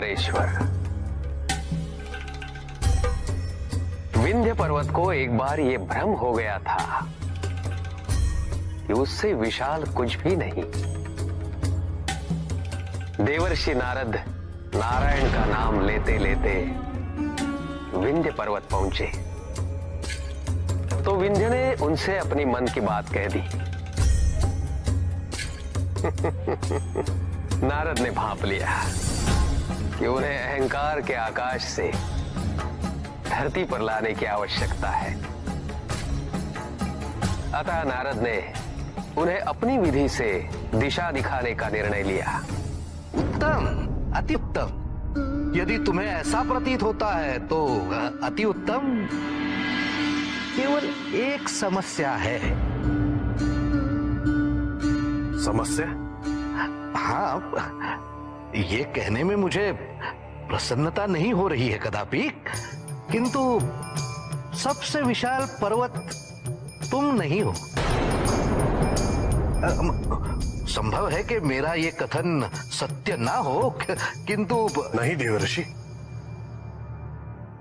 विंध्येश्वरेश्वर। विंध्य पर्वत को एक बार ये भ्रम हो गया था कि उससे विशाल कुछ भी नहीं। देवर्षि नारद नारायण का नाम लेते लेते विंध्य पर्वत पहुंचे तो विंध्य ने उनसे अपनी मन की बात कह दी। नारद ने भांप लिया कि उन्हें अहंकार के आकाश से धरती पर लाने की आवश्यकता है। अतः नारद ने उन्हें अपनी विधि से दिशा दिखाने का निर्णय लिया। उत्तम, अति उत्तम। यदि तुम्हें ऐसा प्रतीत होता है तो अति उत्तम। केवल एक समस्या है। समस्या? हाँ, ये कहने में मुझे प्रसन्नता नहीं हो रही है कदापि, किंतु सबसे विशाल पर्वत तुम नहीं हो। संभव है कि मेरा ये कथन सत्य ना हो, किंतु नहीं देवर्षि,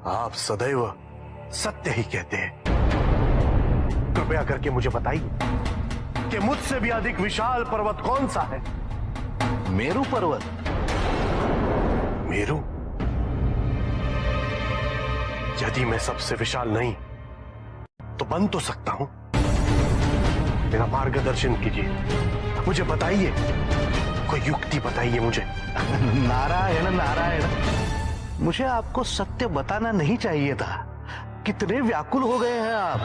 आप सदैव सत्य ही कहते हैं। कृपया करके मुझे बताइए कि मुझसे भी अधिक विशाल पर्वत कौन सा है? मेरू पर्वत। मेरू? यदि मैं सबसे विशाल नहीं तो बन तो सकता हूं। मेरा मार्गदर्शन कीजिए, मुझे बताइए, कोई युक्ति बताइए मुझे। नारायण नारायण, मुझे आपको सत्य बताना नहीं चाहिए था। कितने व्याकुल हो गए हैं आप।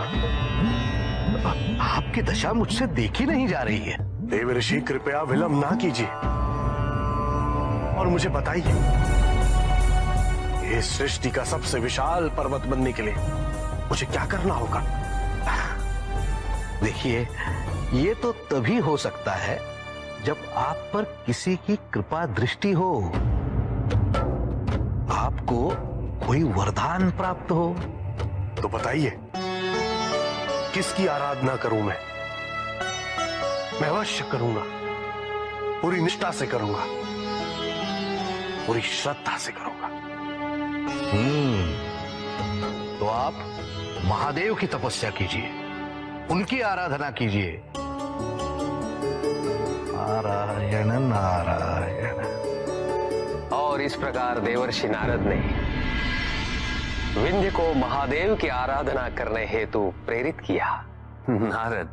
आपकी दशा मुझसे देखी नहीं जा रही है। देवर्षि, कृपया विलंब ना कीजिए और मुझे बताइए, इस सृष्टि का सबसे विशाल पर्वत बनने के लिए मुझे क्या करना होगा? देखिए, ये तो तभी हो सकता है जब आप पर किसी की कृपा दृष्टि हो, आपको कोई वरदान प्राप्त हो। तो बताइए, किसकी आराधना करूं मैं? मैं अवश्य करूंगा, पूरी निष्ठा से करूंगा, पूरी श्रद्धा से करूंगा। तो आप महादेव की तपस्या कीजिए, उनकी आराधना कीजिए। नारायण नारायण। और इस प्रकार देवर्षि नारद ने विंध्य को महादेव की आराधना करने हेतु प्रेरित किया। नारद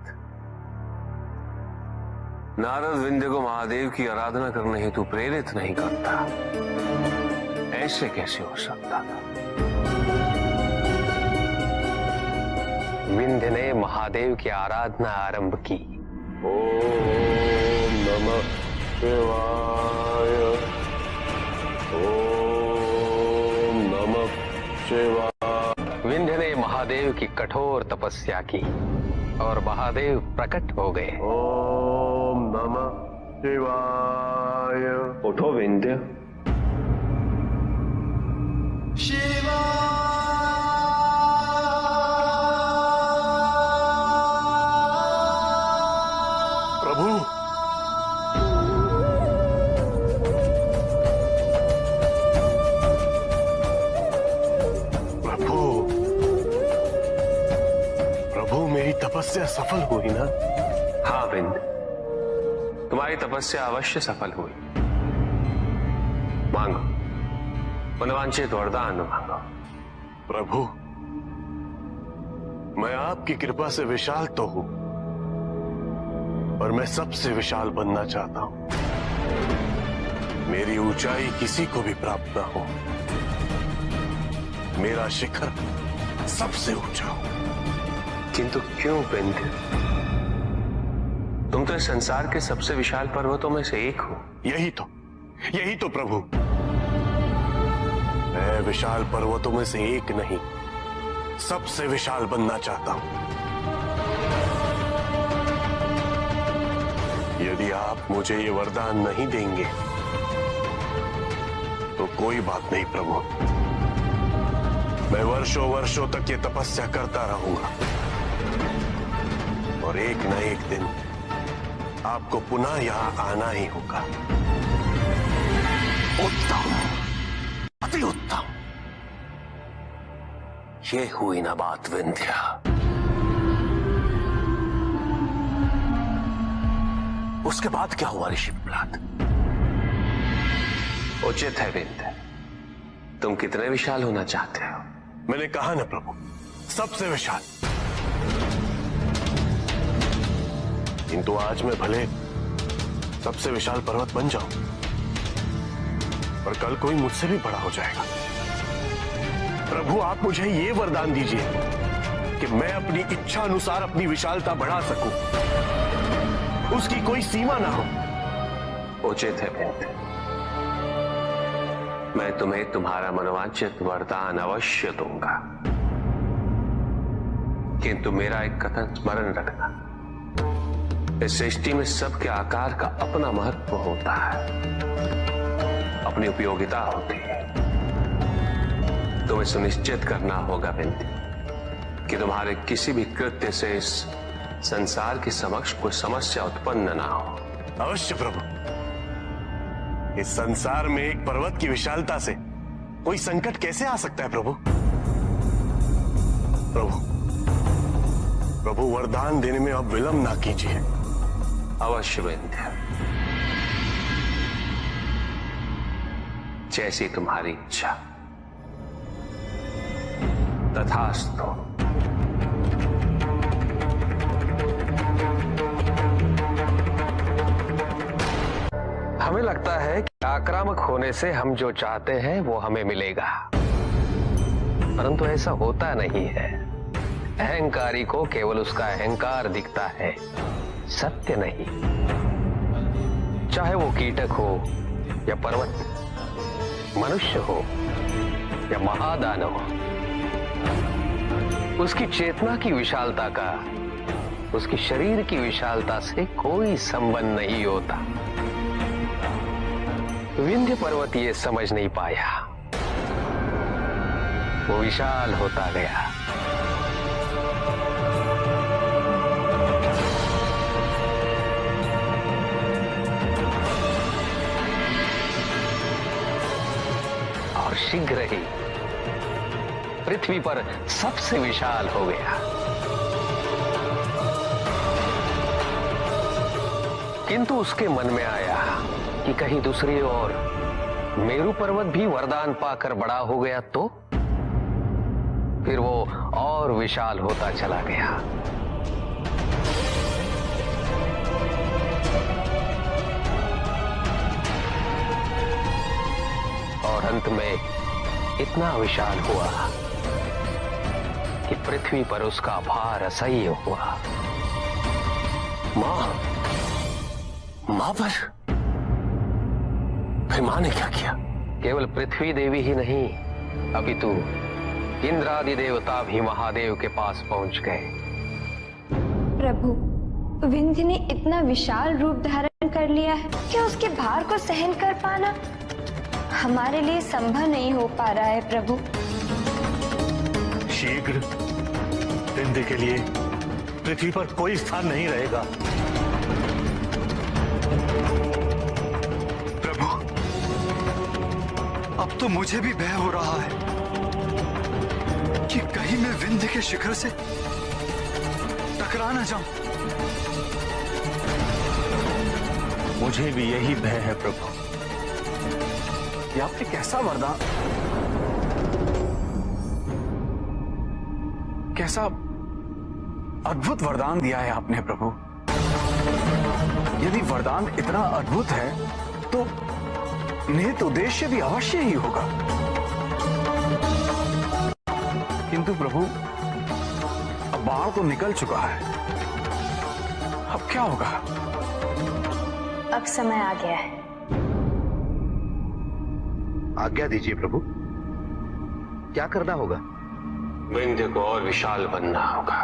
विंध्य को महादेव की आराधना करने हेतु प्रेरित नहीं करता। ऐसे कैसे हो सकता था? विंध्य ने महादेव की आराधना आरंभ की। ओम नमः शिवाय, ओम नमः शिवाय। विंध्य ने महादेव की कठोर तपस्या की और महादेव प्रकट हो गए। ओम नमः शिवाय। उठो विंध्य। प्रभु, प्रभु, प्रभु, मेरी तपस्या सफल हुई ना? हाँ विंध्य, तुम्हारी तपस्या अवश्य सफल हुई। मांगो, मनवांछित वरदान मांगो। प्रभु, मैं आपकी कृपा से विशाल तो हूं, पर मैं सबसे विशाल बनना चाहता हूं। मेरी ऊंचाई किसी को भी प्राप्त ना हो। मेरा शिखर सबसे ऊंचा हो। किंतु क्यों विंध्य? तुम तो इस संसार के सबसे विशाल पर्वतों में से एक हो। यही तो प्रभु, मैं विशाल पर्वतों में से एक नहीं, सबसे विशाल बनना चाहता हूं। यदि आप मुझे ये वरदान नहीं देंगे तो कोई बात नहीं प्रभु, मैं वर्षों वर्षों तक ये तपस्या करता रहूंगा और एक न एक दिन आपको पुनः यहां आना ही होगा। उत्तम, अति उत्तम। ये हुई ना बात विंध्या। उसके बाद क्या हुआ ऋषि प्रहलाद? उचित है विंध्य, तुम कितने विशाल होना चाहते हो? मैंने कहा ना प्रभु, सबसे विशाल। किंतु आज मैं भले सबसे विशाल पर्वत बन जाऊं, पर कल कोई मुझसे भी बड़ा हो जाएगा। प्रभु, आप मुझे ये वरदान दीजिए कि मैं अपनी इच्छा अनुसार अपनी विशालता बढ़ा सकूं, उसकी कोई सीमा ना हो। उचित है विंध्य, मैं तुम्हें तुम्हारा मनोवांछित वरदान अवश्य दूंगा, किंतु मेरा एक कथन स्मरण रखना, इस सृष्टि में सबके आकार का अपना महत्व होता है, अपनी उपयोगिता होती है। तुम्हें सुनिश्चित करना होगा विंध्य कि तुम्हारे किसी भी कृत्य से इस संसार के समक्ष कोई समस्या उत्पन्न ना हो। अवश्य प्रभु। इस संसार में एक पर्वत की विशालता से कोई संकट कैसे आ सकता है प्रभु? प्रभु वरदान देने में अब विलंब ना कीजिए। अवश्य विंध्य, जैसी तुम्हारी इच्छा। तथास्तु। हमें लगता है कि आक्रामक होने से हम जो चाहते हैं वो हमें मिलेगा, परंतु ऐसा होता नहीं है। अहंकारी को केवल उसका अहंकार दिखता है, सत्य नहीं। चाहे वो कीटक हो या पर्वत, मनुष्य हो या महादानव, उसकी चेतना की विशालता का उसकी शरीर की विशालता से कोई संबंध नहीं होता। विंध्य पर्वत ये समझ नहीं पाया, वो विशाल होता गया। और शीघ्र ही पृथ्वी पर सबसे विशाल हो गया। किंतु उसके मन में आया कि कहीं दूसरी ओर मेरू पर्वत भी वरदान पाकर बड़ा हो गया तो फिर वो और विशाल होता चला गया। और अंत में इतना विशाल हुआ कि पृथ्वी पर उसका भार असह्य हुआ। मां पर फिर मां ने क्या किया? केवल पृथ्वी देवी ही नहीं, अपितु इंद्रादि देवता भी महादेव के पास पहुंच गए। प्रभु, विंध्य ने इतना विशाल रूप धारण कर लिया है कि उसके भार को सहन कर पाना हमारे लिए संभव नहीं हो पा रहा है। प्रभु, शीघ्र विंध्य के लिए पृथ्वी पर कोई स्थान नहीं रहेगा। अब तो मुझे भी भय हो रहा है कि कहीं मैं विंध्य के शिखर से टकरा न जाऊं। मुझे भी यही भय है प्रभु। ये आपने कैसा वरदान, कैसा अद्भुत वरदान दिया है आपने प्रभु। यदि वरदान इतना अद्भुत है तो निहित उद्देश्य भी अवश्य ही होगा। किंतु प्रभु, अब बाढ़ तो निकल चुका है, अब क्या होगा? अब समय आ गया है। आज्ञा दीजिए प्रभु, क्या करना होगा? विंध्य को और विशाल बनना होगा।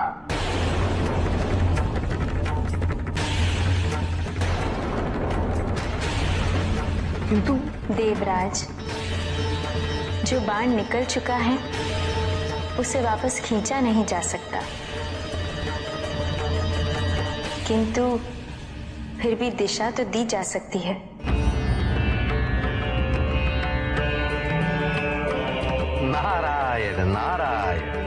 किंतु देवराज, जो बाण निकल चुका है उसे वापस खींचा नहीं जा सकता, किंतु फिर भी दिशा तो दी जा सकती है। नारायण नारायण।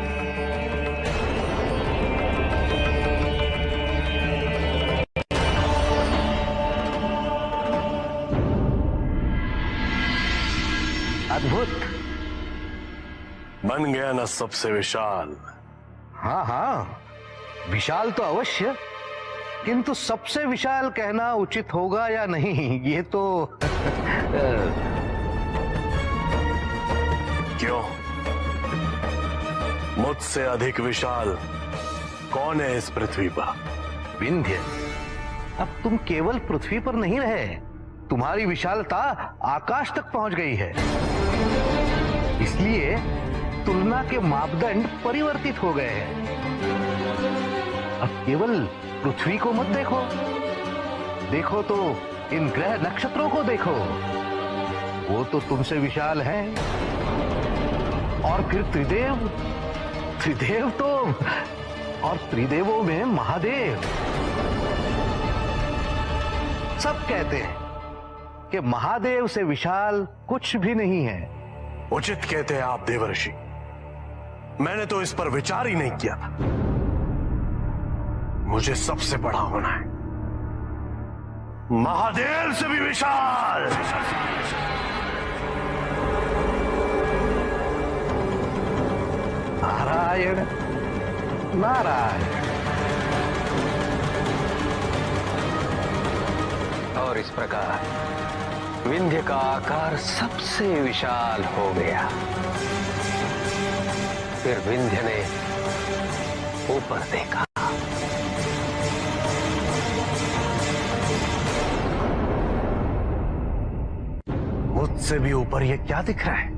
अद्भुत। बन गया ना सबसे विशाल। हाँ हाँ, विशाल तो अवश्य, किंतु सबसे विशाल कहना उचित होगा या नहीं, ये तो क्यों? मुझसे अधिक विशाल कौन है इस पृथ्वी पर? विंध्य, अब तुम केवल पृथ्वी पर नहीं रहे, तुम्हारी विशालता आकाश तक पहुंच गई है। इसलिए तुलना के मापदंड परिवर्तित हो गए हैं। अब केवल पृथ्वी को मत देखो, देखो तो इन ग्रह नक्षत्रों को देखो, वो तो तुमसे विशाल हैं। और फिर त्रिदेव, त्रिदेव तो, और त्रिदेवों में महादेव। सब कहते हैं कि महादेव से विशाल कुछ भी नहीं है। उचित कहते हैं आप देवर्षि, मैंने तो इस पर विचार ही नहीं किया था। मुझे सबसे बड़ा होना है, महादेव से भी विशाल। नारायण नारायण। और इस प्रकार विंध्य का आकार सबसे विशाल हो गया। फिर विंध्य ने ऊपर देखा। मुझसे भी ऊपर ये क्या दिख रहा है?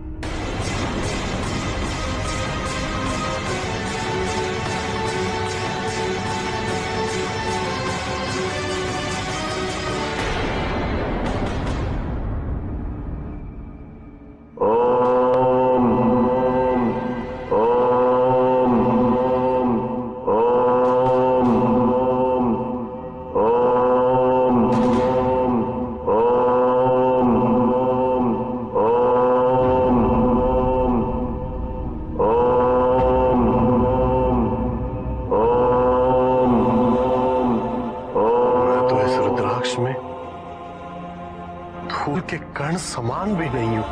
में धूल के कण समान भी नहीं हूं।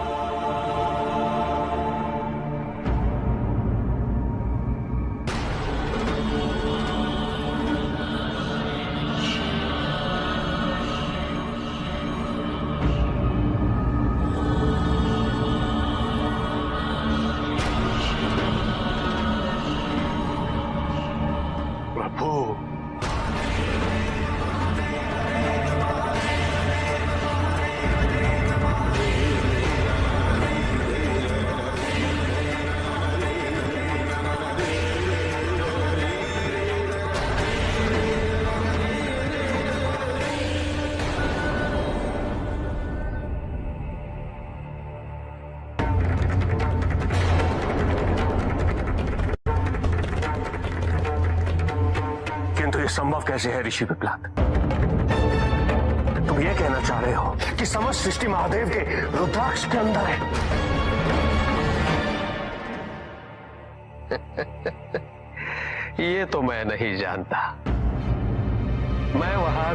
प्रभु, किंतु ये संभव कैसे है ऋषि पिपलाद? तुम ये कहना चाह रहे हो कि समस्त सृष्टि महादेव के रुद्राक्ष के अंदर है? ये तो मैं नहीं जानता। मैं वहां